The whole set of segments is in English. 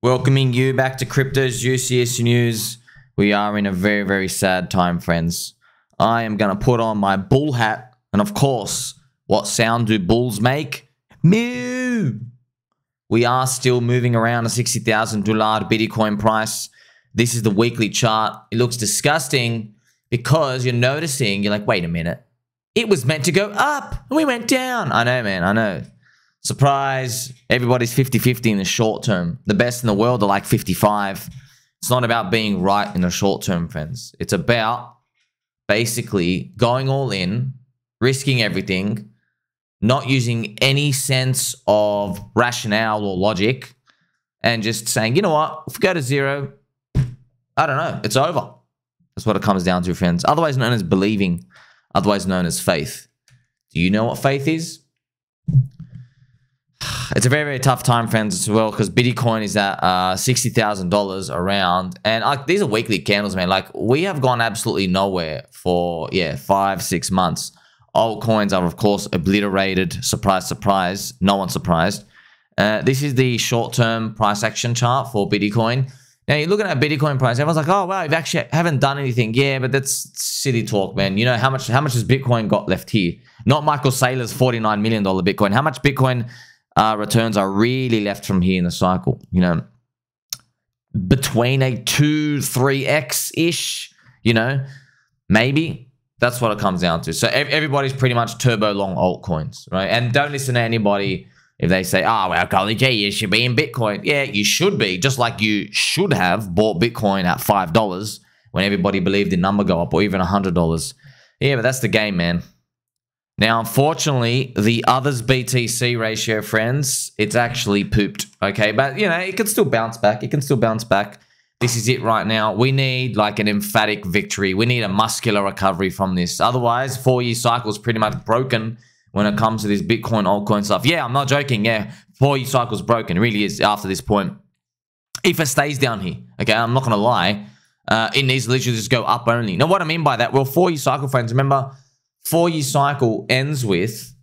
Welcoming you back to Crypto's Juiciest News. We are in a very, very sad time, friends. I am going to put on my bull hat. And of course, what sound do bulls make? Mew! We are still moving around a $60,000 Bitcoin price. This is the weekly chart. It looks disgusting because you're noticing, you're like, wait a minute. It was meant to go up and we went down. I know, man, I know. Surprise, everybody's 50-50 in the short term. The best in the world are like 55. It's not about being right in the short term, friends. It's about basically going all in, risking everything, not using any sense of rationale or logic, and just saying, you know what, if we go to zero, I don't know, it's over. That's what it comes down to, friends. Otherwise known as believing, otherwise known as faith. Do you know what faith is? It's a very, very tough time, friends, as well, because Bitcoin is at $60,000 around. And these are weekly candles, man. Like, we have gone absolutely nowhere for, 5-6 months. Altcoins are, of course, obliterated. Surprise, surprise. No one's surprised. This is the short-term price action chart for Bitcoin. Now, you're looking at Bitcoin price. Everyone's like, oh, wow, you actually haven't done anything. Yeah, but that's silly talk, man. You know, how much has Bitcoin got left here? Not Michael Saylor's $49 million Bitcoin. How much Bitcoin returns are really left from here in the cycle? You know, between a 2-3x-ish, you know, maybe. That's what it comes down to. So everybody's pretty much turbo long altcoins, right? And don't listen to anybody if they say, oh, well, golly gee, you should be in Bitcoin. Yeah, you should be. Just like you should have bought Bitcoin at $5 when everybody believed the number go up, or even $100. Yeah, but that's the game, man. Now, unfortunately, the others BTC ratio, friends, it's actually pooped, okay? But, you know, it can still bounce back. It can still bounce back. This is it right now. We need, like, an emphatic victory. We need a muscular recovery from this. Otherwise, 4-year cycle is pretty much broken when it comes to this Bitcoin altcoin stuff. Yeah, I'm not joking. Yeah, 4-year cycle is broken. It really is after this point. If it stays down here, okay, I'm not going to lie, it needs to literally just go up only. Now, what I mean by that, well, 4-year cycle, friends, remember, 4-year cycle ends with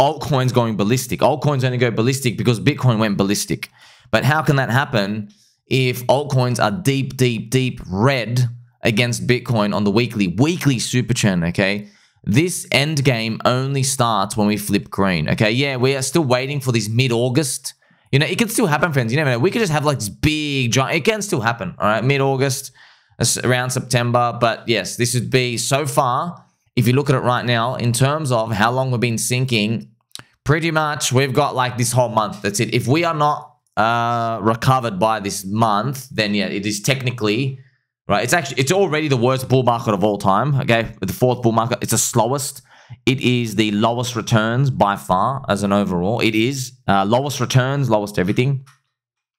altcoins going ballistic. Altcoins only go ballistic because Bitcoin went ballistic. But how can that happen if altcoins are deep, deep, deep red against Bitcoin on the weekly super churn, okay? This end game only starts when we flip green, okay? Yeah, we are still waiting for this mid-August. You know, it can still happen, friends. You never know. We could just have like this big giant. It can still happen, all right? Mid-August, around September. But yes, this would be so far. If you look at it right now, in terms of how long we've been sinking, pretty much we've got like this whole month. That's it. If we are not recovered by this month, then yeah, it is technically, right? It's already the worst bull market of all time, okay? The fourth bull market, it's the slowest. It is the lowest returns by far as an overall. It is lowest returns, lowest everything.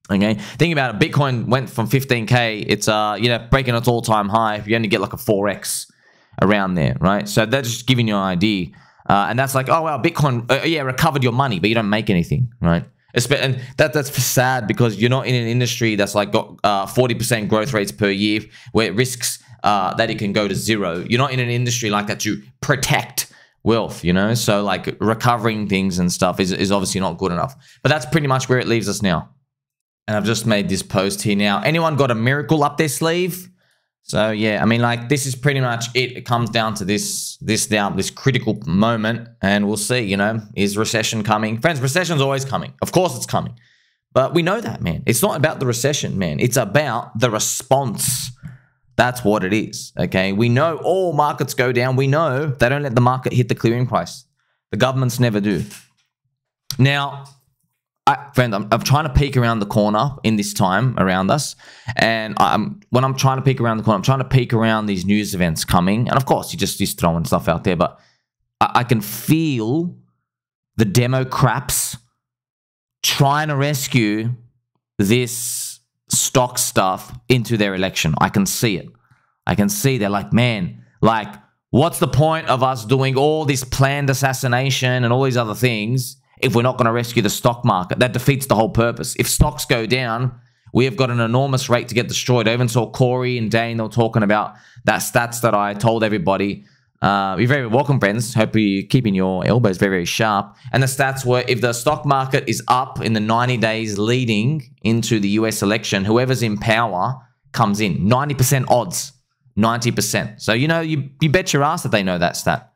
Okay, think about it. Bitcoin went from 15K. It's you know, breaking its all-time high. You only get like a 4x around there, right? So that's just giving you an idea. And that's like, oh, wow, Bitcoin, yeah, recovered your money, but you don't make anything, right? And that's sad because you're not in an industry that's like got 40% growth rates per year where it risks that it can go to zero. You're not in an industry like that to protect wealth, you know? So like recovering things and stuff is obviously not good enough. But that's pretty much where it leaves us now. And I've just made this post here now. Anyone got a miracle up their sleeve? So yeah, I mean, like, this is pretty much it. It comes down to this critical moment, and we'll see, you know, is recession coming? Friends, recession's always coming. Of course it's coming. But we know that, man. It's not about the recession, man. It's about the response. That's what it is, okay? We know all markets go down. We know they don't let the market hit the clearing price. The governments never do. Now, friend, I'm trying to peek around the corner in this time around us. And when I'm trying to peek around the corner, I'm trying to peek around these news events coming. And of course, you're just throwing stuff out there. But I can feel the Democraps trying to rescue this stock stuff into their election. I can see it. I can see they're like, man, like, what's the point of us doing all this planned assassination and all these other things if we're not going to rescue the stock market? That defeats the whole purpose. If stocks go down, we have got an enormous rate to get destroyed. I even saw Corey and Dane, they were talking about that stats that I told everybody You're very welcome, friends. Hope you're keeping your elbows very, very sharp. And the stats were, if the stock market is up in the 90 days leading into the US election, whoever's in power comes in. 90% odds. 90%. So, you know, you bet your ass that they know that stat.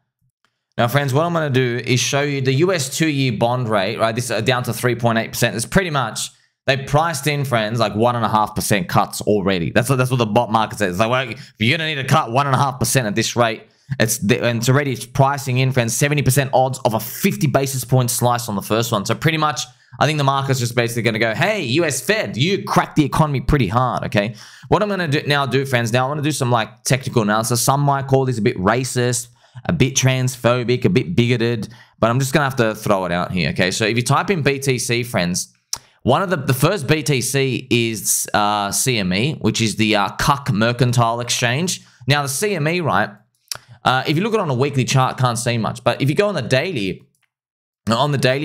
Now, friends, what I'm going to do is show you the US 2-year bond rate, right? This is down to 3.8%. It's pretty much, they priced in, friends, like 1.5% cuts already. That's what the bot market says. It's like, well, if you're going to need to cut 1.5% at this rate, it's already pricing in, friends, 70% odds of a 50 basis point slice on the first one. So pretty much, I think the market's just basically going to go, hey, US Fed, you cracked the economy pretty hard, okay? What I'm going to do, friends, now I want to do some like technical analysis. Some might call this a bit racist, a bit transphobic, a bit bigoted, but I'm just going to have to throw it out here, okay? So if you type in BTC, friends, one of the first BTC is CME, which is the CUC Mercantile Exchange. Now, the CME, right, if you look at it on a weekly chart, can't see much. But if you go on the daily,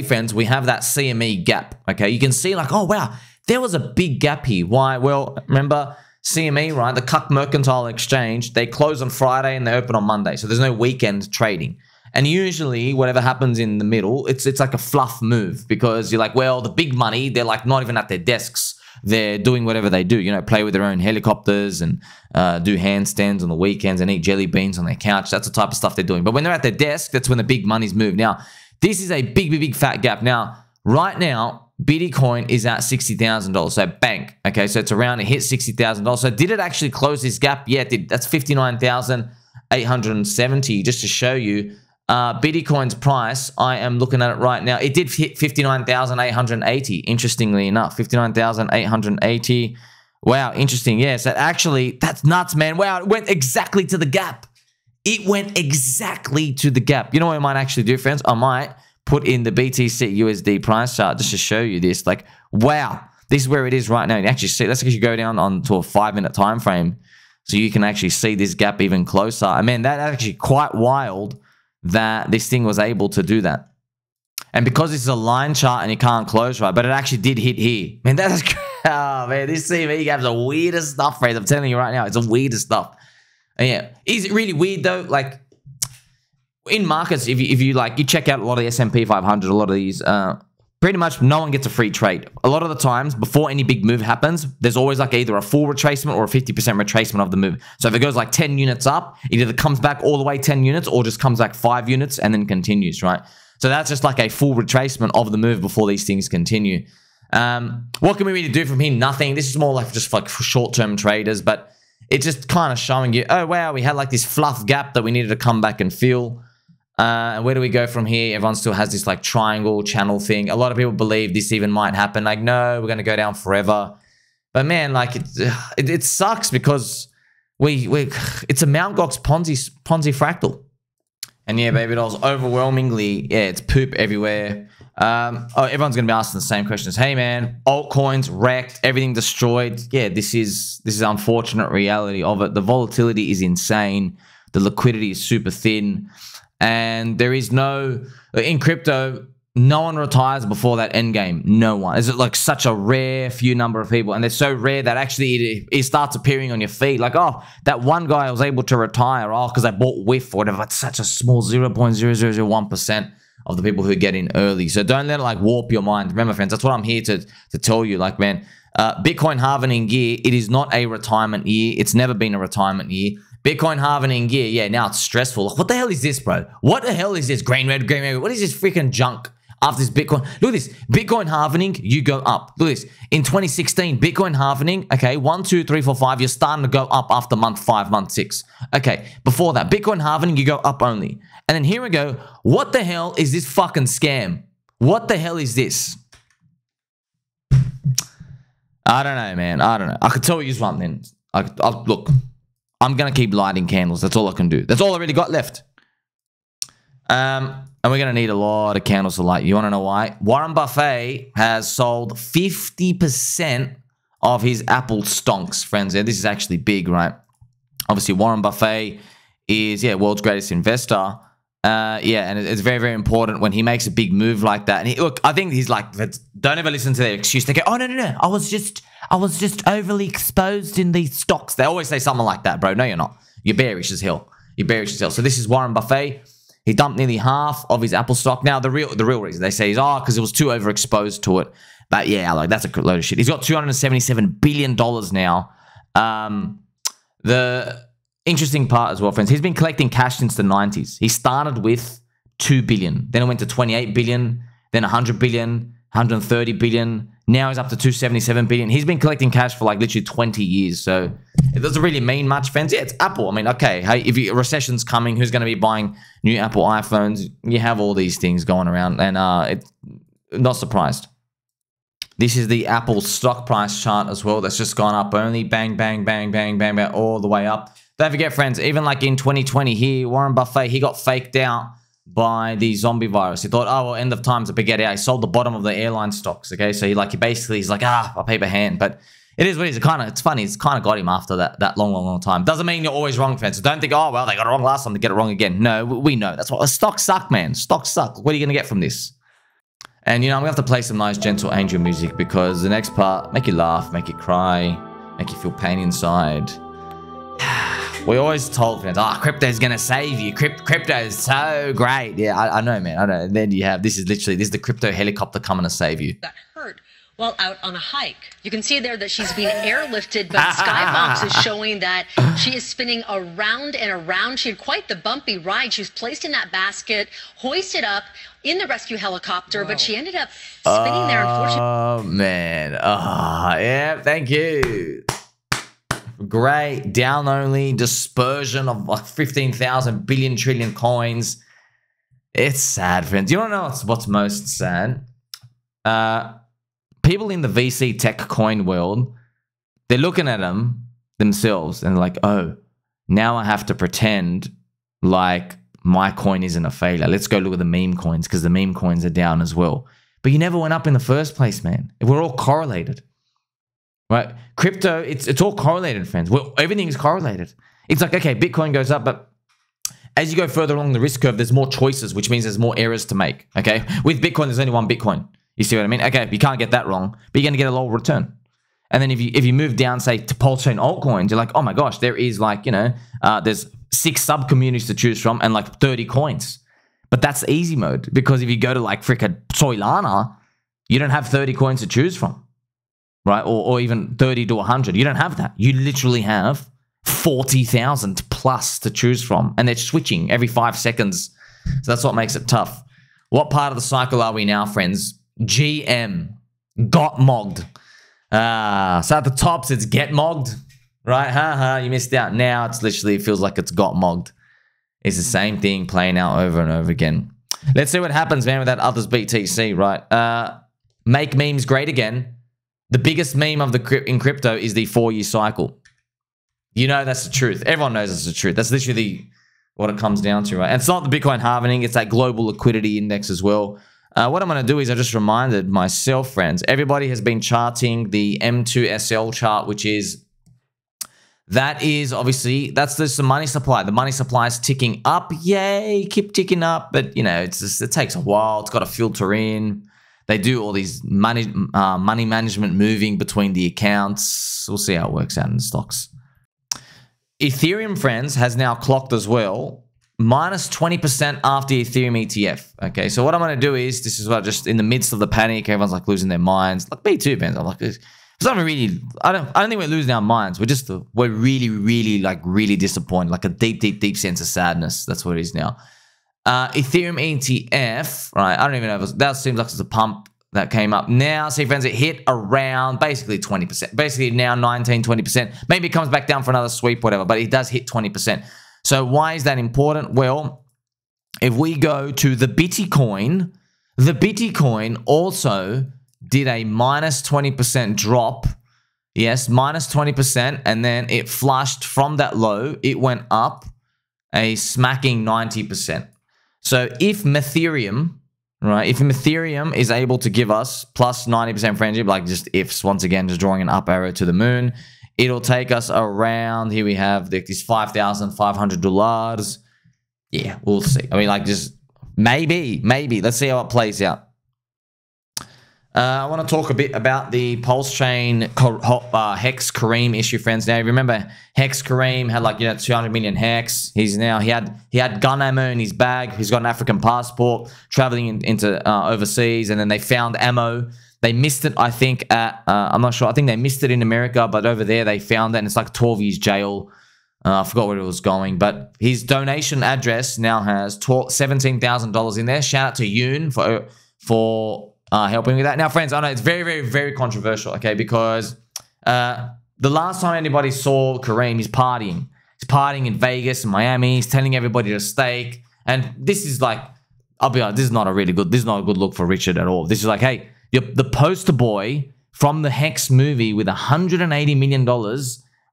friends, we have that CME gap, okay? You can see like, oh, wow, there was a big gap here. Why? Well, remember CME, right, the CUC Mercantile Exchange, they close on Friday and they open on Monday. So there's no weekend trading. And usually whatever happens in the middle, it's like a fluff move because you're like, well, the big money, they're like not even at their desks. They're doing whatever they do, you know, play with their own helicopters and do handstands on the weekends and eat jelly beans on their couch. That's the type of stuff they're doing. But when they're at their desk, that's when the big money's move. Now, this is a big fat gap. Now, right now, Bitcoin is at $60,000. So bang. Okay, so it's around, it hit $60,000. So did it actually close this gap? Yeah, it did. That's 59,870 just to show you. Bitcoin's price, I am looking at it right now. It did hit 59,880. Interestingly enough, 59,880. Wow, interesting. Yeah, so actually, that's nuts, man. Wow, it went exactly to the gap. It went exactly to the gap. You know what I might actually do, friends? I might put in the BTC USD price chart just to show you this. Like, wow, this is where it is right now. You actually see. Let's actually go down onto a 5-minute time frame so you can actually see this gap even closer. I mean, that's actually quite wild that this thing was able to do that. And because this is a line chart and you can't close right, but it actually did hit here. Man, that is, oh man, this CME gap's the weirdest stuff, friends. I'm telling you right now, it's the weirdest stuff. And yeah, is it really weird though? Like in markets, if you like, you check out a lot of the S&P 500, a lot of these, pretty much no one gets a free trade. A lot of the times, before any big move happens, there's always like either a full retracement or a 50% retracement of the move. So if it goes like 10 units up, it either comes back all the way 10 units or just comes back 5 units and then continues, right? So that's just like a full retracement of the move before these things continue. What can we really do from here? Nothing. This is more like just like for short-term traders, but it's just kind of showing you, oh, wow, we had like this fluff gap that we needed to come back and fill. And where do we go from here? Everyone still has this like triangle channel thing. A lot of people believe this even might happen. Like, no, we're going to go down forever. But man, like it sucks because it's a Mt. Gox Ponzi fractal. And yeah, baby dolls, overwhelmingly, yeah, it's poop everywhere. Everyone's going to be asking the same questions. Hey man, altcoins wrecked, everything destroyed. Yeah, this is unfortunate reality of it. The volatility is insane. The liquidity is super thin. And there is no, in crypto, no one retires before that end game. No one. It's like such a rare few number of people. And they're so rare that actually it starts appearing on your feed. Like, oh, that one guy was able to retire. Oh, because I bought whiff or whatever. It's such a small 0.0001% of the people who get in early. So don't let it like warp your mind. Remember, friends, that's what I'm here to tell you. Like, man, Bitcoin halving year, it is not a retirement year. It's never been a retirement year. Bitcoin halving gear, yeah, now it's stressful. Like, what the hell is this, bro? What the hell is this? Green red. What is this freaking junk after this Bitcoin? Look at this. Bitcoin halving, you go up. Look at this. In 2016, Bitcoin halving, okay, 1, 2, 3, 4, 5, you're starting to go up after month 5, month 6. Okay, before that, Bitcoin halving, you go up only. And then here we go. What the hell is this fucking scam? What the hell is this? I don't know, man. I don't know. I could tell you something. Look. I'm going to keep lighting candles. That's all I can do. That's all I really got left. And we're going to need a lot of candles to light. You want to know why? Warren Buffett has sold 50% of his Apple stonks, friends. Yeah, this is actually big, right? Obviously, Warren Buffett is, yeah, world's greatest investor. Yeah, and it's very, very important when he makes a big move like that. And look, I think he's like, don't ever listen to their excuse. They go, oh, no. I was just overly exposed in these stocks. They always say something like that, bro. No, you're not. You're bearish as hell. you bearish sell. So this is Warren Buffett. He dumped nearly half of his Apple stock. Now, the real reason they say is, because it was too overexposed to it. But yeah, like that's a load of shit. He's got $277 billion now. The interesting part as well, friends, he's been collecting cash since the 90s. He started with 2 billion. Then it went to 28 billion, then 100 billion, 130 billion. Now he's up to 277 billion. He's been collecting cash for like literally 20 years. So it doesn't really mean much, friends. Yeah, it's Apple. I mean, okay, hey, if a recession's coming, who's going to be buying new Apple iPhones? You have all these things going around, and it's not surprised. This is the Apple stock price chart as well. That's just gone up only. Bang, bang, bang, bang, bang, bang, all the way up. Don't forget, friends, even like in 2020 here, Warren Buffett, he got faked out by the zombie virus. He thought, oh, well, end of times, but get out. He sold the bottom of the airline stocks, okay? So he's like, I'll paper hand. But it is what it is. It's funny. It's kind of got him after that long time. Doesn't mean you're always wrong, friends. So don't think, oh, well, they got it wrong last time, they get it wrong again. No, we know. That's what stocks suck, man. Stocks suck. What are you going to get from this? And, you know, I'm going to have to play some nice, gentle angel music because the next part, make you laugh, make you cry, make you feel pain inside. We always told friends, crypto's going to save you. Crypto is so great. Yeah, I know, man. I know. And then you have, this is the crypto helicopter coming to save you. Got hurt while out on a hike. You can see there that she's being airlifted, but Skybox is showing that she is spinning around and around. She had quite the bumpy ride. She was placed in that basket, hoisted up in the rescue helicopter, but she ended up spinning there, unfortunately. Oh, man. Yeah, thank you. Great down only dispersion of like 15,000 billion trillion coins. It's sad, friends. You want to know what's most sad? People in the VC tech coin world, they're looking at themselves and like, oh, now I have to pretend like my coin isn't a failure. Let's go look at the meme coins because the meme coins are down as well. But you never went up in the first place, man. We're all correlated. Right? Crypto, it's all correlated, friends. Well, everything's correlated. It's like, okay, Bitcoin goes up, but as you go further along the risk curve, there's more choices, which means there's more errors to make, okay? With Bitcoin, there's only one Bitcoin. You see what I mean? Okay, you can't get that wrong, but you're going to get a lower return. And then if you move down, say, to PulseChain altcoins, you're like, oh my gosh, there is like, you know, there's 6 sub-communities to choose from and like 30 coins. But that's easy mode because if you go to like frickin' Solana, you don't have 30 coins to choose from. Right? Or even 30 to 100. You don't have that. You literally have 40,000 plus to choose from. And they're switching every 5 seconds. So that's what makes it tough. What part of the cycle are we now, friends? GM. Got mogged. So at the tops, it's get mogged. Right? You missed out. Now it's literally, it feels like it's got mogged. It's the same thing playing out over and over again. Let's see what happens, man, with that others BTC, right? Make memes great again. The biggest meme of in crypto is the 4-year cycle. You know that's the truth. Everyone knows that's the truth. That's literally what it comes down to, right? And it's not the Bitcoin halving. It's that global liquidity index as well. What I'm going to do is I just reminded myself, friends, everybody has been charting the M2SL chart, which is, that is obviously, that's the money supply. The money supply is ticking up. Yay, keep ticking up. But, you know, it takes a while. It's got to filter in. They do all these money management moving between the accounts. We'll see how it works out in the stocks. Ethereum, friends, has now clocked as well. Minus 20% after Ethereum ETF. Okay, so what I'm going to do is, this is what just in the midst of the panic, everyone's like losing their minds. Like me too, man. I'm like, it's not really, I don't think we're losing our minds. We're really disappointed. Like a deep sense of sadness. That's what it is now. Ethereum ETF, right? I don't even know if that seems like it's a pump that came up. Now, see, friends, it hit around basically 20%. Basically now 19, 20%. Maybe it comes back down for another sweep, whatever, but it does hit 20%. So why is that important? Well, if we go to the Bitcoin also did a minus 20% drop. Yes, minus 20%, and then it flushed from that low. It went up a smacking 90%. So if Ethereum, right, if Ethereum is able to give us plus 90% friendship, like just ifs, once again, just drawing an up arrow to the moon, it'll take us around, here we have this $5,500. Yeah, we'll see. I mean, like just maybe. Let's see how it plays out. I want to talk a bit about the PulseChain HEX Karim issue, friends. Now, you remember HEX Karim had like 200 million HEX. He had gun ammo in his bag. He's got an African passport, traveling into overseas, and then they found ammo. They missed it, I think, at I'm not sure. I think they missed it in America, but over there they found it, and it's like 12 years jail. I forgot where it was going, but his donation address now has $17,000 in there. Shout out to Yoon for helping with that. Now, friends, I know it's very, very, very controversial, okay, because the last time anybody saw Karim, he's partying. He's partying in Vegas and Miami. He's telling everybody to stake. And this is like, I'll be honest, this is not a good look for Richard at all. This is like, hey, you're the poster boy from the HEX movie with $180 million,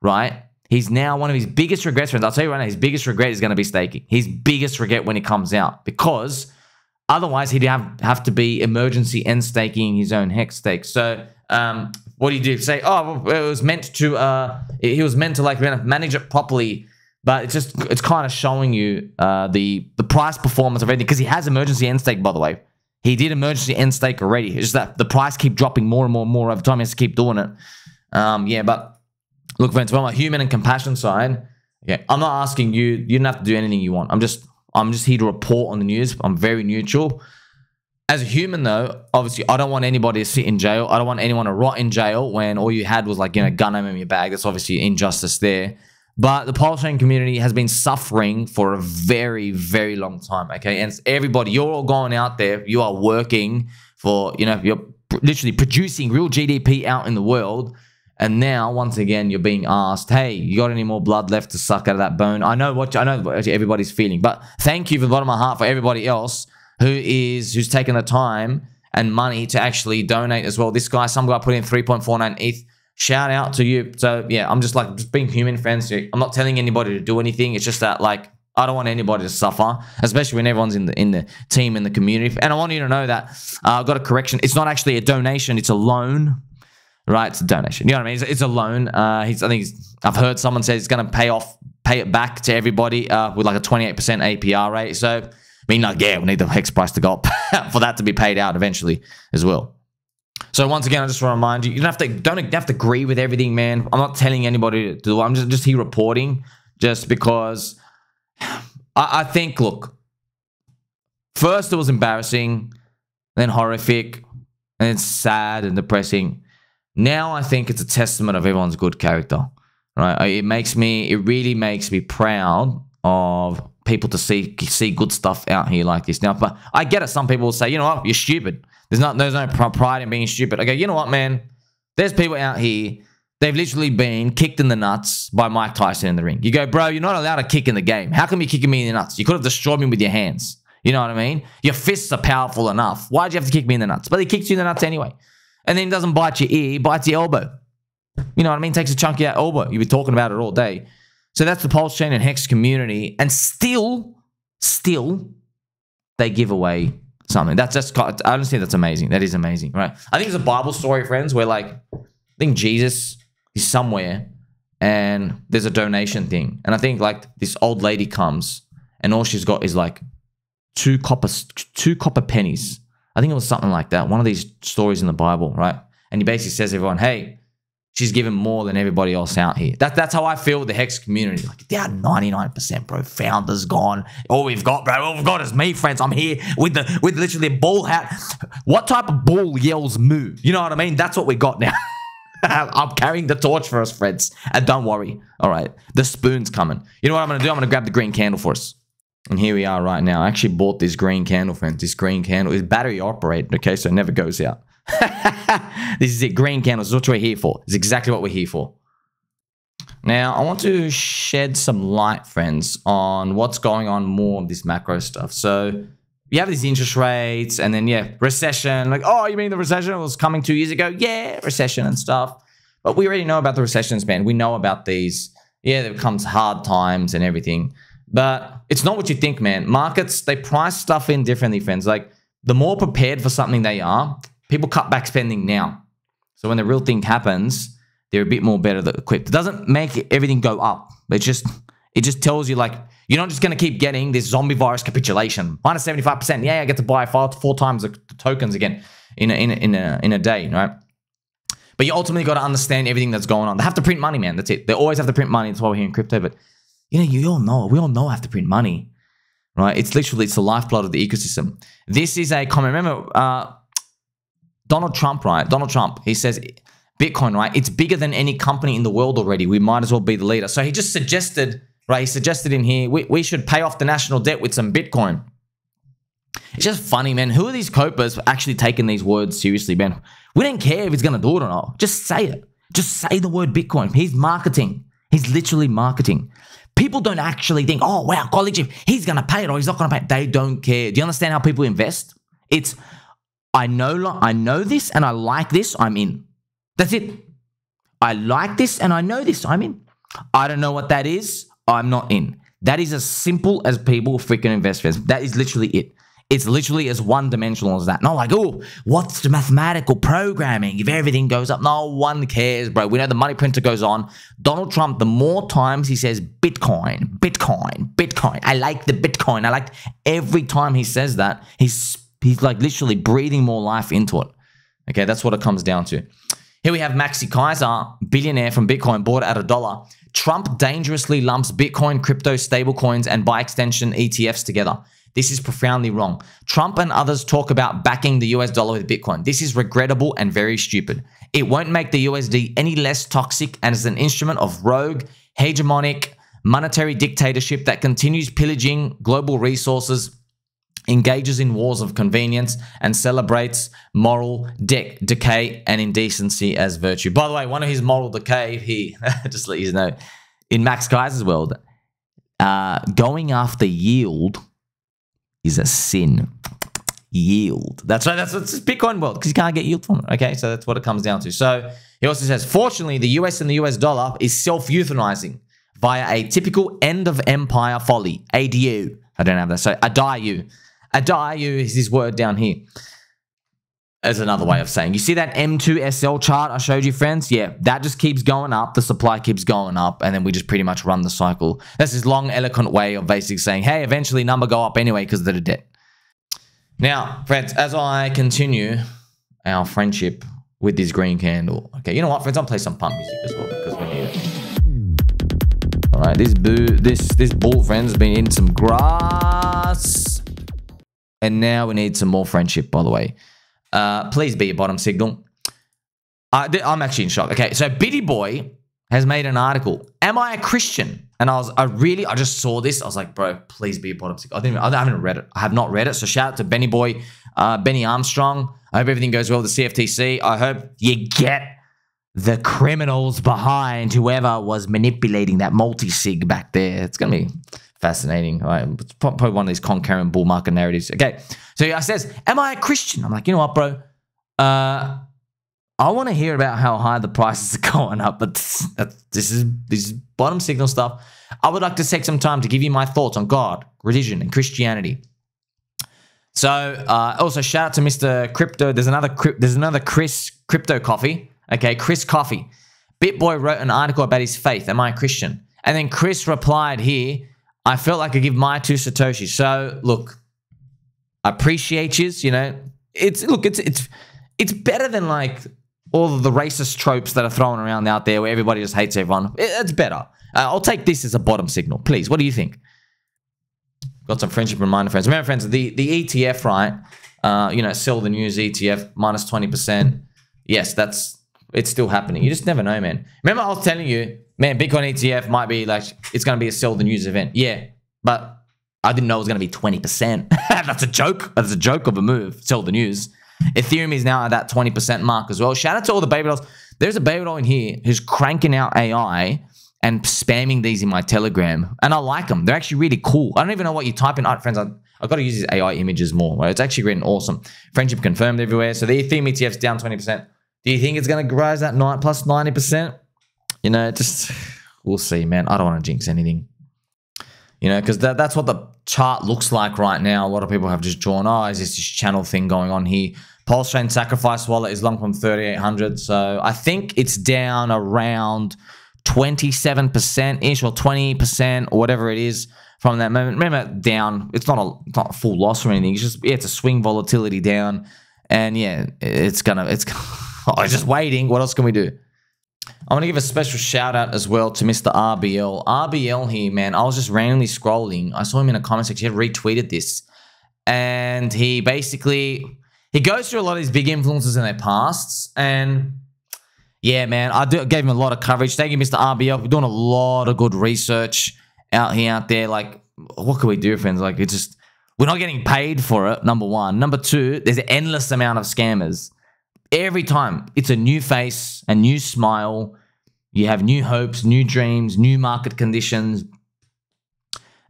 right? He's now one of his biggest regrets, friends. I'll tell you right now, his biggest regret is going to be staking. His biggest regret when it comes out, because otherwise he'd have to be emergency end staking his own HEX stake. So what do you do? Say, oh, well, it was meant to, he was meant to like manage it properly, but it's kind of showing you the price performance of everything, because he has emergency end stake, by the way. He did emergency end stake already. It's just that the price keep dropping more and more and more over time. He has to keep doing it. Yeah, but look, friends, from a human and compassion side, yeah, I'm not asking you. You don't have to do anything you want. I'm just here to report on the news. I'm very neutral. As a human, though, obviously, I don't want anybody to sit in jail. I don't want anyone to rot in jail when all you had was like, gun ammo in your bag. That's obviously injustice there. But the PulseChain community has been suffering for a very, very long time, okay? And everybody, you're all going out there. You are working for, you're literally producing real GDP out in the world. And now, once again, you're being asked, hey, you got any more blood left to suck out of that bone? I know what everybody's feeling, but thank you from the bottom of my heart for everybody else who's taken the time and money to actually donate as well. This guy, some guy put in 3.49 ETH. Shout out to you. So yeah, I'm just being human, friends. I'm not telling anybody to do anything. It's just that like I don't want anybody to suffer, especially when everyone's in the team, in the community. And I want you to know that I've got a correction. It's not actually a donation. It's a loan. Right, it's a donation. You know what I mean? It's a loan. I've heard someone say he's going to pay it back to everybody with like a 28% APR rate. So, I mean, like, yeah, we need the HEX price to go up for that to be paid out eventually as well. So once again, I just want to remind you, don't have to agree with everything, man. I'm not telling anybody to do it. I'm just here reporting, just because I think, look, first it was embarrassing, then horrific, and then sad and depressing. Now I think it's a testament of everyone's good character, right? It really makes me proud of people to see good stuff out here like this. Now, but I get it. Some people will say, you know what, you're stupid. There's no pride in being stupid. Okay, you know what, man? There's people out here, they've literally been kicked in the nuts by Mike Tyson in the ring. You go, bro, you're not allowed to kick in the game. How come you're kicking me in the nuts? You could have destroyed me with your hands. You know what I mean? Your fists are powerful enough. Why'd you have to kick me in the nuts? But he kicks you in the nuts anyway. And then he doesn't bite your ear, he bites your elbow. You know what I mean? Takes a chunk of your elbow. You've been talking about it all day. So that's the PulseChain and HEX community. And still, they give away something. I honestly, that's amazing. That is amazing, right? I think it's a Bible story, friends, where like, I think Jesus is somewhere and there's a donation thing. And I think like this old lady comes and all she's got is like two copper pennies. I think it was something like that. One of these stories in the Bible, right? And he basically says to everyone, hey, she's given more than everybody else out here. That's how I feel with the HEX community. Like, yeah, 99%, bro. Founders gone. All we've got is me, friends. I'm here with literally a bull hat. What type of bull yells moo? You know what I mean? That's what we got now. I'm carrying the torch for us, friends. And don't worry. All right. The spoon's coming. You know what I'm going to do? I'm going to grab the green candle for us. And here we are right now. I actually bought this green candle, friends. This green candle is battery operated, okay? So it never goes out. This is it. Green candles. This is what we're here for. It's exactly what we're here for. Now, I want to shed some light, friends, on what's going on more of this macro stuff. So you have these interest rates and then, yeah, recession. Like, oh, you mean the recession was coming 2 years ago? Yeah, recession and stuff. But we already know about the recessions, man. We know about these. Yeah, there comes hard times and everything. But it's not what you think, man. Markets, they price stuff in differently, friends. Like, the more prepared for something they are, people cut back spending now. So when the real thing happens, they're a bit more better equipped. It doesn't make everything go up. It just tells you, like, you're not just going to keep getting this zombie virus capitulation. Minus 75%. Yeah, I get to buy four times the tokens again. in a day, right? But you ultimately got to understand everything that's going on. They have to print money, man. That's it. They always have to print money. That's why we're here in crypto. But we all know I have to print money, right? It's the lifeblood of the ecosystem. This is a comment. Remember, Donald Trump, right? Donald Trump, he says, Bitcoin, right? It's bigger than any company in the world already. We might as well be the leader. So he just suggested, right? He suggested in here, we should pay off the national debt with some Bitcoin. It's just funny, man. Who are these copers actually taking these words seriously, man? We don't care if he's going to do it or not. Just say it. Just say the word Bitcoin. He's marketing. He's literally marketing. People don't actually think, oh, wow, college, if he's going to pay it or he's not going to pay it. They don't care. Do you understand how people invest? It's, I know this and I like this, I'm in. That's it. I like this and I know this, I'm in. I don't know what that is, I'm not in. That is as simple as people freaking invest. That is literally it. It's literally as one-dimensional as that. Not like, oh, what's the mathematical programming if everything goes up? No one cares, bro. We know the money printer goes on. Donald Trump, the more times he says Bitcoin, Bitcoin, Bitcoin, I like the Bitcoin. I like every time he says that, he's like literally breathing more life into it. Okay, that's what it comes down to. Here we have Maxi Keiser, billionaire from Bitcoin, bought at $1. Trump dangerously lumps Bitcoin, crypto, stablecoins, and by extension ETFs together. This is profoundly wrong. Trump and others talk about backing the US dollar with Bitcoin. This is regrettable and very stupid. It won't make the USD any less toxic and is an instrument of rogue, hegemonic, monetary dictatorship that continues pillaging global resources, engages in wars of convenience, and celebrates moral decay and indecency as virtue. By the way, one of his moral decay, he, just let you know, in Max Keiser's world, going after yield is a sin. Yield. That's right. That's Bitcoin world because you can't get yield from it. Okay, so that's what it comes down to. So he also says, fortunately, the US and the US dollar is self-euthanizing via a typical end of empire folly. ADU. I don't have that. So ADIU. ADIU is this word down here. As another way of saying, you see that M2SL chart I showed you, friends? Yeah, that just keeps going up. The supply keeps going up, and then we just pretty much run the cycle. That's this long, eloquent way of basically saying, hey, eventually number go up anyway because of the debt. Now, friends, as I continue our friendship with this green candle, okay, you know what, friends? I'll play some pump music as well because we need it. All right, this bull, friends, has been eating some grass, and now we need some more friendship, by the way. Please be a bottom signal. I'm actually in shock. Okay, so Bitty Boy has made an article. Am I a Christian? And I just saw this. I was like, bro, please be a bottom signal. I haven't read it. I have not read it. So shout out to Benny Boy, Benny Armstrong. I hope everything goes well with the CFTC. I hope you get the criminals behind whoever was manipulating that multi-sig back there. It's going to be fascinating. Right? It's probably one of these concurrent bull market narratives. Okay. So he says, am I a Christian? I'm like, you know what, bro? I want to hear about how high the prices are going up, but this is bottom signal stuff. I would like to take some time to give you my thoughts on God, religion, and Christianity. So also shout out to Mr. Crypto. There's another Chris Crypto Coffee. Okay, Chris Coffee. BitBoy wrote an article about his faith. Am I a Christian? And then Chris replied here, I felt like I give my 2 Satoshis. So look, I appreciate you know. It's better than like all of the racist tropes that are thrown around out there where everybody just hates everyone. It's better. I'll take this as a bottom signal. Please, what do you think? Got some friendship reminder, friends. Remember, friends, the ETF, right? You know, sell the news ETF minus 20%. Yes, it's still happening. You just never know, man. Remember, I was telling you, man, Bitcoin ETF might be like, it's going to be a sell the news event. Yeah, but I didn't know it was going to be 20%. That's a joke. That's a joke of a move. Sell the news. Ethereum is now at that 20% mark as well. Shout out to all the baby dolls. There's a baby doll in here who's cranking out AI and spamming these in my Telegram. And I like them. They're actually really cool. I don't even know what you type in. Friends, I've got to use these AI images more. Right? It's actually written awesome. Friendship confirmed everywhere. So the Ethereum ETF's down 20%. Do you think it's going to rise that plus 90%? You know, just we'll see, man. I don't want to jinx anything. You know, because that's what the chart looks like right now. A lot of people have just drawn, oh, is this channel thing going on here? PulseChain Sacrifice Wallet is long from 3,800. So I think it's down around 27%-ish or 20% or whatever it is from that moment. Remember, down, it's not a full loss or anything. It's just, yeah, it's a swing volatility down. And yeah, it's oh, just waiting. What else can we do? I want to give a special shout out as well to Mr. RBL. RBL here, man, I was just randomly scrolling. I saw him in a comment section. He had retweeted this. And he basically, he goes through a lot of these big influencers in their pasts. And yeah, man, gave him a lot of coverage. Thank you, Mr. RBL. We're doing a lot of good research out there. Like, what can we do, friends? Like, it's just, we're not getting paid for it, number one. Number two, there's an endless amount of scammers. Every time, it's a new face, a new smile. You have new hopes, new dreams, new market conditions.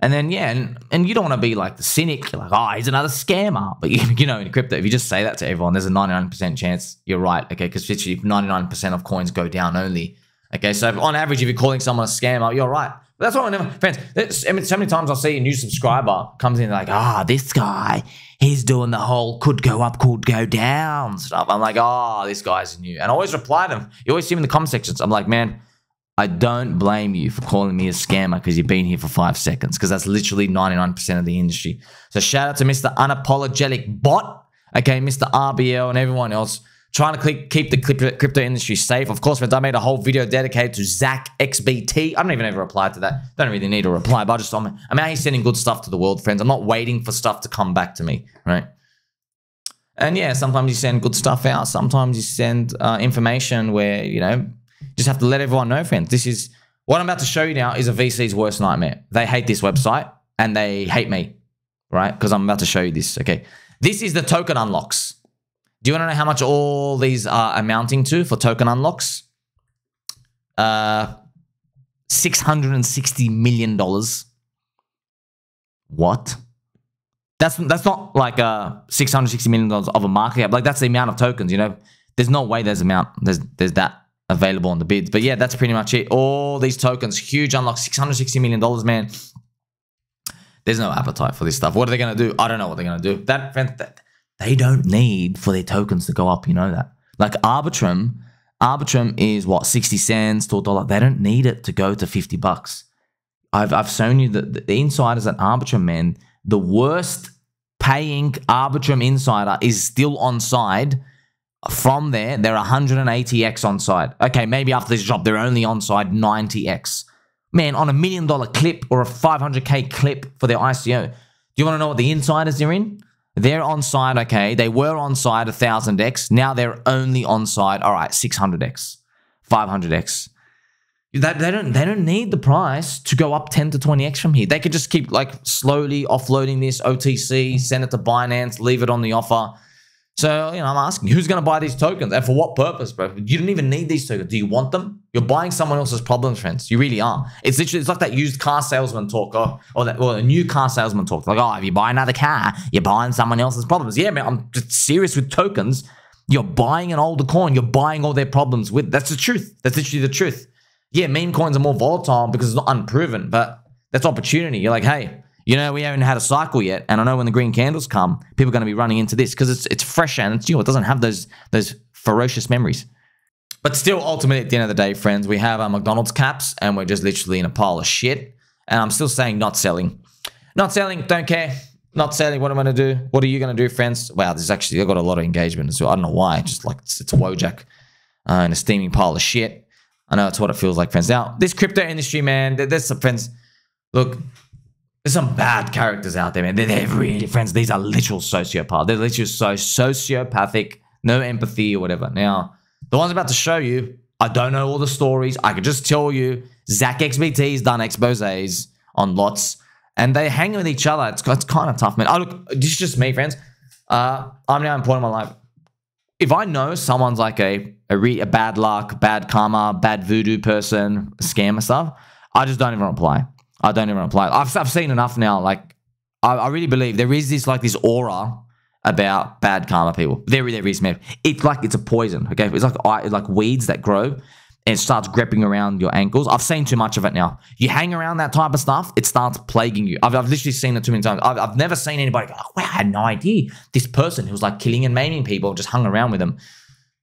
And then, yeah, and you don't want to be like the cynic. You're like, oh, he's another scammer. But, you know, in crypto, if you just say that to everyone, there's a 99% chance you're right, okay? Because literally 99% of coins go down only. Okay, so on average, if you're calling someone a scammer, you're right. But that's why I never, friends, so many times I'll see a new subscriber comes in like, this guy, he's doing the whole could go up, could go down stuff. I'm like, this guy's new. And I always reply to them. You always see them in the comment sections. I'm like, man, I don't blame you for calling me a scammer because you've been here for 5 seconds, because that's literally 99% of the industry. So shout out to Mr. Unapologetic Bot, okay, Mr. RBL and everyone else trying to keep the crypto industry safe. Of course, I made a whole video dedicated to Zach XBT. I don't even ever reply to that. Don't really need a reply, but I'm out here sending good stuff to the world, friends. I'm not waiting for stuff to come back to me, right? And yeah, sometimes you send good stuff out. Sometimes you send information where, you know, just have to let everyone know, friends. This is what I'm about to show you now is a VC's worst nightmare. They hate this website and they hate me, right? Because I'm about to show you this, okay? This is the token unlocks. Do you want to know how much all these are amounting to for token unlocks? $660 million. What? That's not like $660 million of a market cap. Like, that's the amount of tokens, you know? There's no way there's that available on the bids. But yeah, that's pretty much it. All these tokens, huge unlock, $660 million, man. There's no appetite for this stuff. What are they going to do? I don't know what they're going to do. That they don't need for their tokens to go up, you know that. Like Arbitrum is what, 60 cents to $1. They don't need it to go to $50. I've shown you the insiders at Arbitrum, man. The worst paying Arbitrum insider is still on side. From there, they're 180x on side. Okay, maybe after this drop, they're only on side 90x. Man, on $1 million clip or a 500K clip for their ICO. Do you want to know what the insiders are in? They're on side, okay. They were on side 1000x. Now they're only on side, all right, 600x, 500x. They don't need the price to go up 10 to 20x from here. They could just keep like slowly offloading this OTC, send it to Binance, leave it on the offer. So, you know, I'm asking, who's going to buy these tokens? And for what purpose, bro? You don't even need these tokens. Do you want them? You're buying someone else's problems, friends. You really are. It's literally, it's like that used car salesman talk, or a new car salesman talk. Like, if you buy another car, you're buying someone else's problems. Yeah, man, I'm just serious with tokens. You're buying an older coin. You're buying all their problems with. That's the truth. That's literally the truth. Yeah, meme coins are more volatile because it's not unproven, but that's opportunity. You're like, hey, you know, we haven't had a cycle yet, and I know when the green candles come, people are going to be running into this because it's fresh and it's new. It doesn't have those ferocious memories. But still, ultimately, at the end of the day, friends, we have our McDonald's caps, and we're just literally in a pile of shit. And I'm still saying not selling. Not selling, don't care. Not selling, what am I going to do? What are you going to do, friends? Wow, this actually, I've got a lot of engagement as well. I don't know why. Just like, it's a Wojak in a steaming pile of shit. I know that's what it feels like, friends. Now, this crypto industry, man, there's some friends. Look, there's some bad characters out there, man. They're really, friends, these are literal sociopaths. They're literally so sociopathic, no empathy or whatever. Now, the ones I'm about to show you, I don't know all the stories. I can just tell you, Zach XBT's done exposés on lots, and they hang with each other. It's kind of tough, man. Oh, look, this is just me, friends. I'm now in a point in my life. If I know someone's like a bad luck, bad karma, bad voodoo person, scammer stuff, I just don't even reply. I don't even reply. I've seen enough now. Like, I really believe there is this aura about bad karma people. There is, man. It's like it's a poison. Okay, it's like weeds that grow and it starts gripping around your ankles. I've seen too much of it now. You hang around that type of stuff, it starts plaguing you. I've literally seen it too many times. I've never seen anybody go, oh, wow, I had no idea. This person who was like killing and maiming people just hung around with them.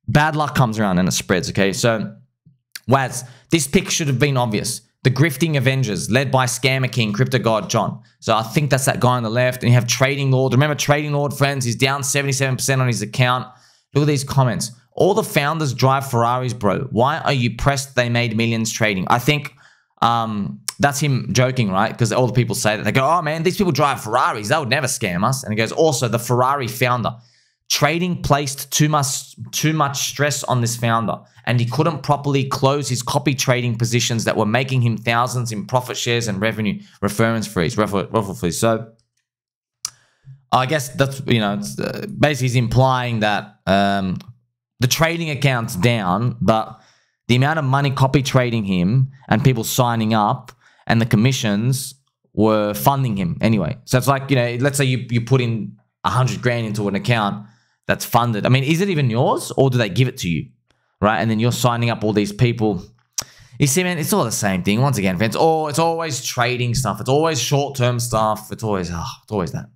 Bad luck comes around and it spreads. Okay, so Waz, this pick should have been obvious. the Grifting Avengers, led by Scammer King, Crypto God John. So I think that's that guy on the left. And you have Trading Lord. Remember Trading Lord, friends? He's down 77% on his account. Look at these comments. All the founders drive Ferraris, bro. Why are you pressed they made millions trading? I think that's him joking, right? Because all the people say that. They go, oh, man, these people drive Ferraris. They would never scam us. And he goes, also, the Ferrari founder. Trading placed too much stress on this founder, and he couldn't properly close his copy trading positions that were making him thousands in profit shares and revenue reference fees, raffle fees. So I guess that's, you know, it's, basically he's implying that the trading account's down, but the amount of money copy trading him and people signing up and the commissions were funding him anyway. So it's like, you know, let's say you put in 100 grand into an account that's funded. I mean, is it even yours, or do they give it to you, right? And then you're signing up all these people. You see, man, it's all the same thing. Once again, friends, it's always trading stuff. It's always short-term stuff. It's always that.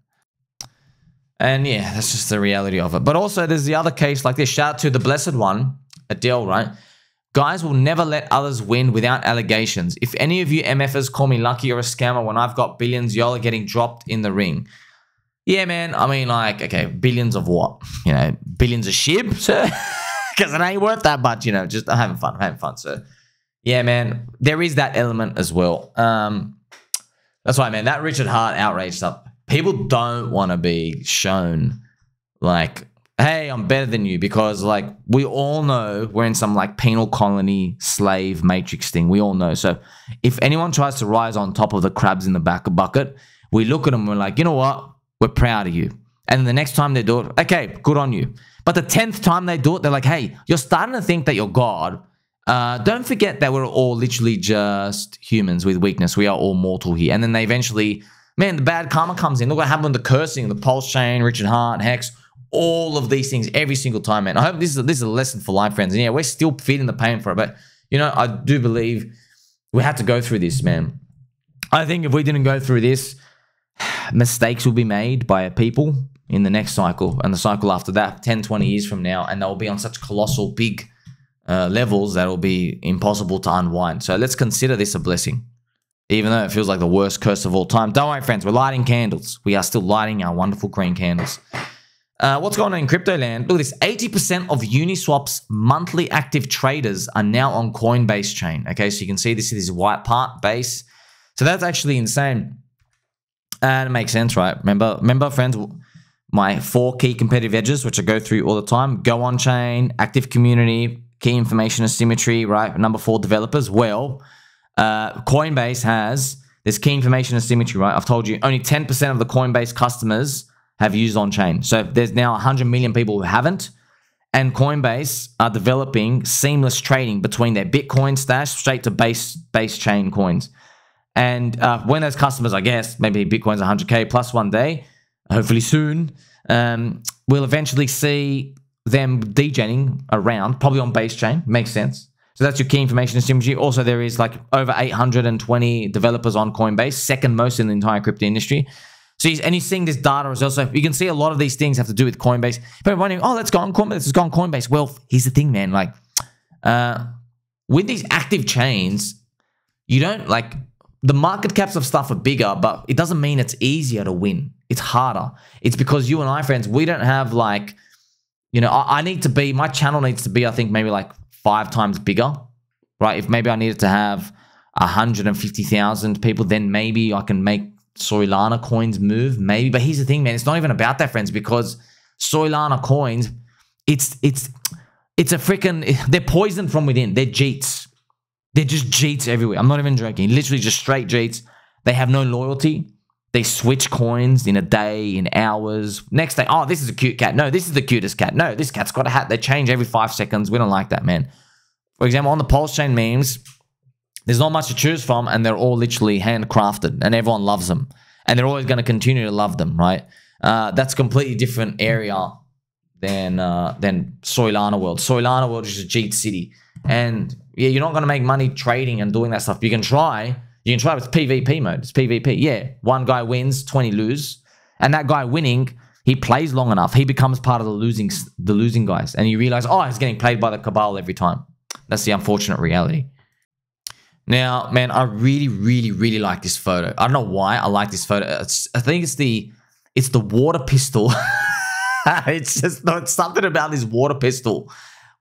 And yeah, that's just the reality of it. But also, there's the other case like this. Shout out to the blessed one, Adele, right? Guys will never let others win without allegations. If any of you MFers call me lucky or a scammer when I've got billions, y'all are getting dropped in the ring. Yeah, man. I mean, like, okay, billions of what? You know, billions of shib? Because it ain't worth that much, you know, just having fun. So, yeah, man, there is that element as well. That's why, man, that Richard Hart outrage stuff, people don't want to be shown, like, hey, I'm better than you, because, like, we all know we're in some, like, penal colony slave matrix thing. We all know. So if anyone tries to rise on top of the crabs in the back of bucket, we look at them and we're like, you know what? We're proud of you. And then the next time they do it, okay, good on you. But the 10th time they do it, they're like, hey, you're starting to think that you're God. Don't forget that we're all literally just humans with weakness. We are all mortal here. And then they eventually, man, the bad karma comes in. Look what happened with the cursing, the PulseChain, Richard Hart, HEX, all of these things every single time, man. I hope this is a lesson for life, friends. And yeah, we're still feeling the pain for it. But, you know, I do believe we have to go through this, man. I think if we didn't go through this, mistakes will be made by people in the next cycle and the cycle after that, 10, 20 years from now, and they'll be on such colossal big levels that will be impossible to unwind. So let's consider this a blessing, even though it feels like the worst curse of all time. Don't worry, friends, we're lighting candles. We are still lighting our wonderful green candles. What's going on in crypto land? Look at this. 80% of Uniswap's monthly active traders are now on Coinbase Chain. Okay, so you can see this is white part base. So that's actually insane. And it makes sense, right? Remember, friends, my 4 key competitive edges, which I go through all the time: go on chain, active community, key information asymmetry, right? Number 4, developers. Well, Coinbase has this key information asymmetry, right? I've told you only 10% of the Coinbase customers have used on chain. So there's now 100 million people who haven't. And Coinbase are developing seamless trading between their Bitcoin stash straight to base chain coins. And when those customers, I guess, maybe Bitcoin's 100K plus one day, hopefully soon, we'll eventually see them degenning around, probably on base chain. Makes sense. So that's your key information asymmetry. Also, there is like over 820 developers on Coinbase, second most in the entire crypto industry. So you're seeing this data as well. So you can see a lot of these things have to do with Coinbase. People are wondering, oh, let's go on Coinbase. Let's go on Coinbase. Well, here's the thing, man. Like, with these active chains, you don't like... The market caps of stuff are bigger, but it doesn't mean it's easier to win. It's harder. It's because you and I, friends, we don't have like, you know, I need to be, my channel needs to be, I think, maybe like 5 times bigger, right? If maybe I needed to have 150,000 people, then maybe I can make Solana coins move, maybe. But here's the thing, man, it's not even about that, friends, because Solana coins, it's a freaking, they're poisoned from within. They're cheats. They're just cheats everywhere. I'm not even joking. Literally just straight cheats. They have no loyalty. They switch coins in a day, in hours. Next day, oh, this is a cute cat. No, this is the cutest cat. No, this cat's got a hat. They change every 5 seconds. We don't like that, man. For example, on the PulseChain memes, there's not much to choose from, and they're all literally handcrafted, and everyone loves them. And they're always going to continue to love them, right? That's a completely different area than Solana World. Solana World is a cheat city. And yeah, you're not going to make money trading and doing that stuff. You can try. You can try with PvP mode. It's PvP. Yeah, one guy wins, 20 lose. And that guy winning, he plays long enough. He becomes part of the losing guys. And you realize, oh, he's getting played by the cabal every time. That's the unfortunate reality. Now, man, I really, really, really like this photo. I don't know why I like this photo. I think it's the water pistol. It's just not something about this water pistol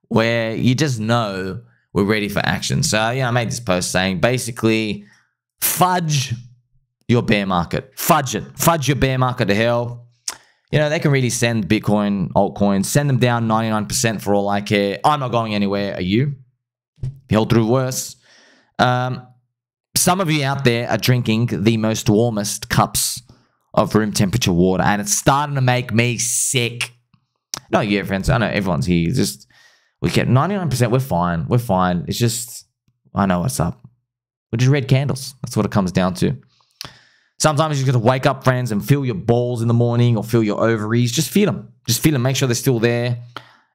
where you just know we're ready for action. So, yeah, I made this post saying basically fudge your bear market. Fudge it. Fudge your bear market to hell. You know, they can really send Bitcoin, altcoins, send them down 99% for all I care. I'm not going anywhere. Are you? Held through worse. Some of you out there are drinking the most warmest cups of room temperature water, and it's starting to make me sick. No, yeah, friends, I know everyone's here. Just we get 99%. We're fine. We're fine. It's just I know what's up. We're just red candles. That's what it comes down to. Sometimes you just got to wake up, friends, and feel your balls in the morning or feel your ovaries. Just feel them. Just feel them. Make sure they're still there.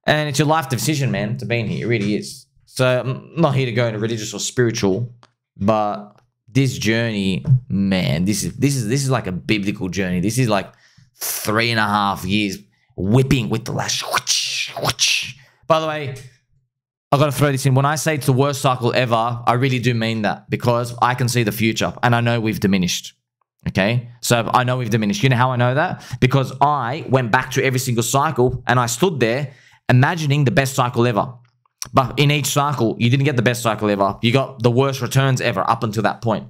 And it's your life decision, man, to be in here. It really is. So I'm not here to go into religious or spiritual, but this journey, man, this is like a biblical journey. This is like 3.5 years whipping with the lash. By the way, I've got to throw this in. When I say it's the worst cycle ever, I really do mean that because I can see the future and I know we've diminished. Okay, so I know we've diminished. You know how I know that? Because I went back to every single cycle and I stood there imagining the best cycle ever. But in each cycle, you didn't get the best cycle ever. You got the worst returns ever up until that point.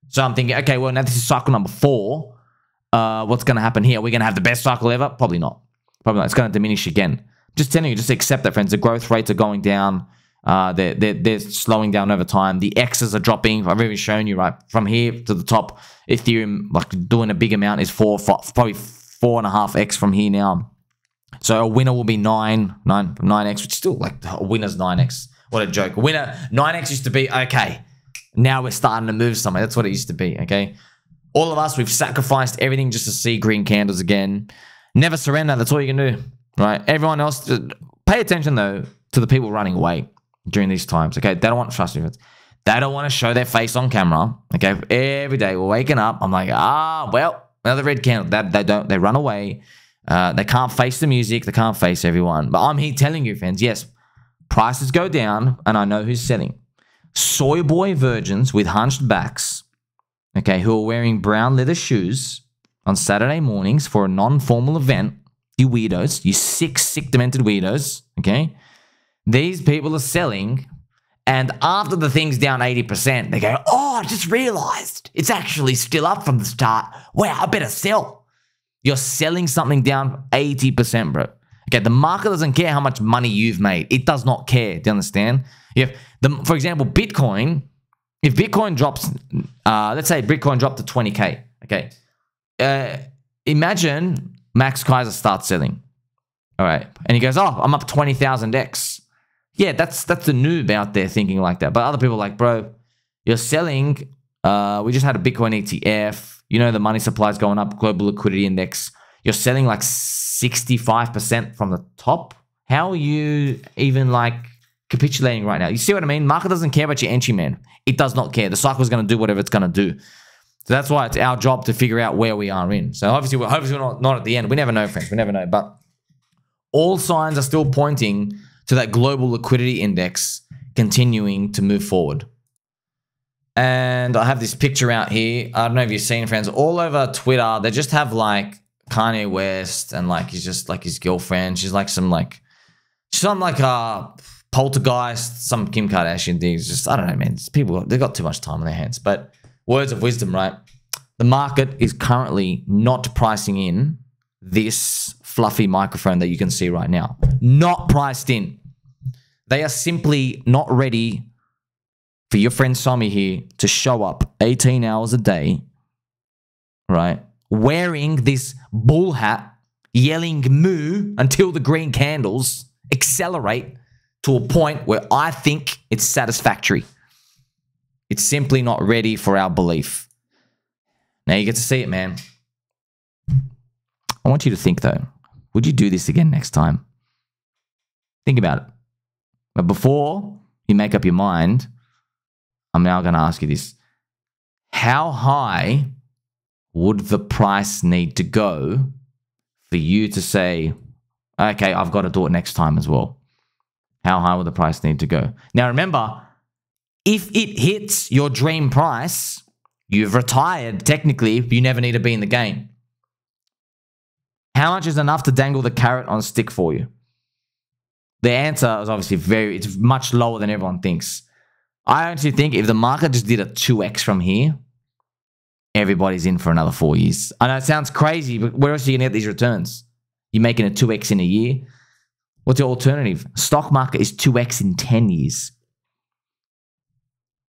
So I'm thinking, okay, well, now this is cycle number 4. What's going to happen here? Are we going to have the best cycle ever? Probably not. Probably not. It's going to diminish again. Just telling you, just accept that, friends. The growth rates are going down. They're slowing down over time. The X's are dropping. I've already shown you, right? From here to the top, Ethereum, like doing a big amount, is probably 4.5x from here now. So a winner will be 9x, which is still like a winner's 9x. What a joke. A winner, 9x used to be, okay, now we're starting to move somewhere. That's what it used to be, okay? All of us, we've sacrificed everything just to see green candles again. Never surrender. That's all you can do, right? Everyone else, pay attention, though, to the people running away during these times, okay? They don't want, trust me, they don't want to show their face on camera, okay? Every day we're waking up, I'm like, well, another red candle. They run away. They can't face the music. They can't face everyone. But I'm here telling you, friends, yes, prices go down, and I know who's selling. Soy boy virgins with hunched backs, okay, who are wearing brown leather shoes on Saturday mornings for a non-formal event. You weirdos, you sick, demented weirdos, okay? These people are selling, and after the thing's down 80%, they go, oh, I just realized it's actually still up from the start. Wow, I better sell. You're selling something down 80%, bro. Okay, the market doesn't care how much money you've made. It does not care. Do you understand? For example, Bitcoin, if Bitcoin drops, let's say Bitcoin dropped to 20K, okay? Imagine Max Keiser starts selling, all right? And he goes, oh, I'm up 20,000x. Yeah, that's the noob out there thinking like that. But other people are like, bro, you're selling, we just had a Bitcoin ETF. You know, the money supply is going up, global liquidity index. You're selling like 65% from the top. How are you even like capitulating right now? You see what I mean? Market doesn't care about your entry, man. It does not care. The cycle is going to do whatever it's going to do. So that's why it's our job to figure out where we are in. So hopefully we're not at the end. We never know, friends. We never know. But all signs are still pointing to that global liquidity index continuing to move forward. And I have this picture out here. I don't know if you've seen, friends. All over Twitter, they just have like Kanye West and like he's just like his girlfriend. She's like some like poltergeist, some Kim Kardashian things. Just, I don't know, man. People, they've got too much time on their hands. But words of wisdom, right? The market is currently not pricing in this fluffy microphone that you can see right now. Not priced in. They are simply not ready for your friend Sommi here to show up 18 hours a day, right? Wearing this bull hat, yelling moo until the green candles accelerate to a point where I think it's satisfactory. It's simply not ready for our belief. Now you get to see it, man. I want you to think, though. Would you do this again next time? Think about it. But before you make up your mind, I'm now going to ask you this. How high would the price need to go for you to say, okay, I've got to do it next time as well? How high would the price need to go? Now, remember, if it hits your dream price, you've retired technically. You never need to be in the game. How much is enough to dangle the carrot on a stick for you? The answer is obviously it's much lower than everyone thinks. I actually think if the market just did a 2x from here, everybody's in for another 4 years. I know it sounds crazy, but where else are you going to get these returns? You're making a 2x in a year. What's your alternative? Stock market is 2x in 10 years.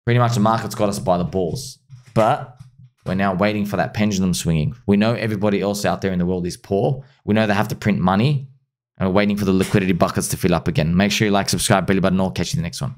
Pretty much the market's got us by the balls. But we're now waiting for that pendulum swinging. We know everybody else out there in the world is poor. We know they have to print money. And we're waiting for the liquidity buckets to fill up again. Make sure you like, subscribe, belly button, all. Catch you in the next one.